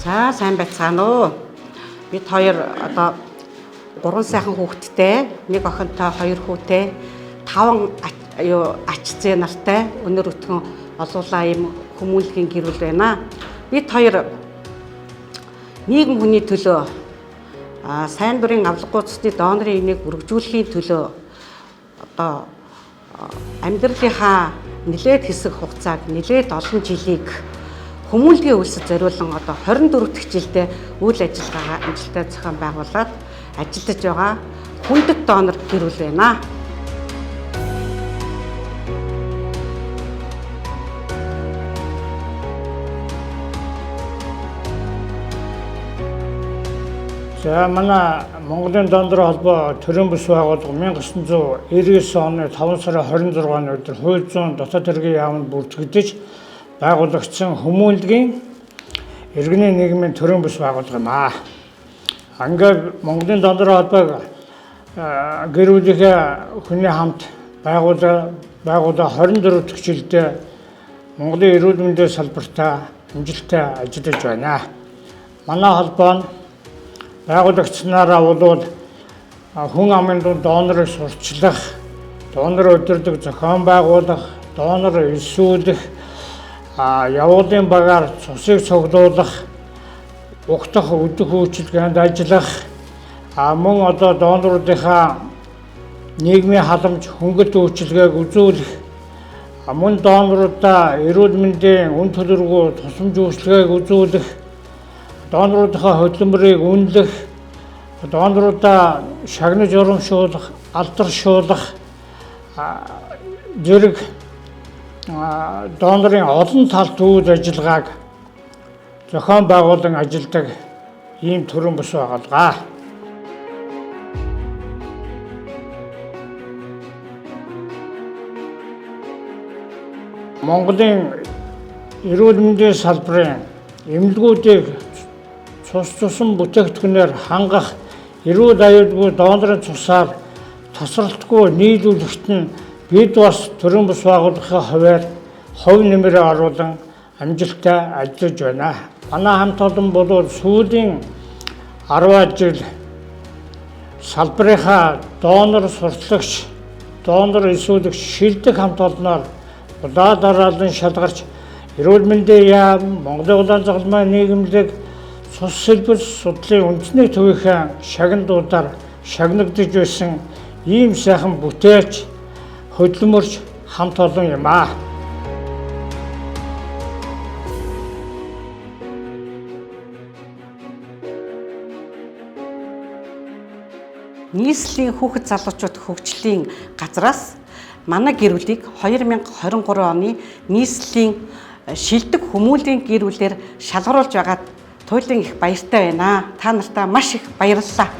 За сайн байцгаана уу. Бид хоёр одоо 3 сайхан хүүхэдтэй, нэг охинтой, 2 хүүтэй, 5 ач зээ нартай өнөр өтгөн олуулаа юм хүмүүнлэгийн гэр бүл байна. Бид хоёр нийгэм хүний төлөө сайн дурын авлаггүйцэд донорын энийг өргөжүүлэхийн төлөө одоо амьдралынхаа нэлээд хэсэг хугацааг нэлээд олон жилийг хүмүүнлэгийн үйлсэд зориулан одоо 24 дахь жилдээ үйл ажиллагаагаа амжилттай зохион байгуулад ажиллаж байгаа хүндэт донор гэр бүл байна. За манай Монголын донор холбоо төрийн бүс байгууллага 1999 оны 5 сарын 26-ны өдөр хууль зүйн дотоод хэргийн яамд бүртгэгдэж байгуулагдсан хүмүүнлэгийн иргэний нийгмийн төрийн бүс байгууллага юм аа. Ингээд Монголын донор холбоог гэр бүлийнхээ хүний хамт байгуулаа 24 дахь жилдээ Монголын эрүүл мэндийн салбартаа амжилттай ажиллаж байна. Манай холбоо нь байгуулагдсанаараа болвол хүн амын дунд донорыг сурчлах, донор удирдаг зохион байгуулах, донор элсүүлэх, явуулын багаар цусыг цуглуулах, угтах өдөх үйлчилгээнд ажиллах, мөн одоо доноруудынхаа нийгмийн халамж хөнгөлт үйлчилгээг үзүүлэх, мөн доноруудаа эрүүл мэндийн үн төлөвлөгөө тусламж үйлчилгээг үзүүлэх, доноруудынхаа хөдөлмөрийг үнэлэх, доноруудаа шагнаж урамшуулах, алдаршуулах зэрэг донорын олон талт үйл ажиллагааг зохион байгуулан ажилладаг ийм төрийн бүс байгууллага. Монголын эрүүл мэндийн салбарын эмнэлгүүдийг цус бүтээгдэхүүнээр хангах эрүүл аюулгүй донорын цусаар тасралтгүй нийлүүлэхт нь бид бас төрийн бүс байгууллагын хувьд хувь нэмрээ оруулан амжилттай ажиллаж байна. Манай хамт олон бол сүүлийн 10 жил салбарынхаа донор сурталчилагч, донор элсүүлэгч шилдэг хамт олноор улаан дараалан шалгарч эрүүл мэндийн яам, Монголын улаан загалмай нийгэмлэг цус сэлбэр судлалын үндэсний төвийнхээ шагналуудаар шагнагдж байсан ийм сайхан бүтээлч, хөдөлмөрч хамт олон юм аа. Нийслэлийн хүүхэд залуучууд хөгжлийн газраас манай гэр бүлийг 2023 оны нийслэлийн шилдэг хүмүүнлэгийн гэр бүлээр шалгаруулж байгаад туйлын их баяртай байна. Та нартаа маш их баярлалаа.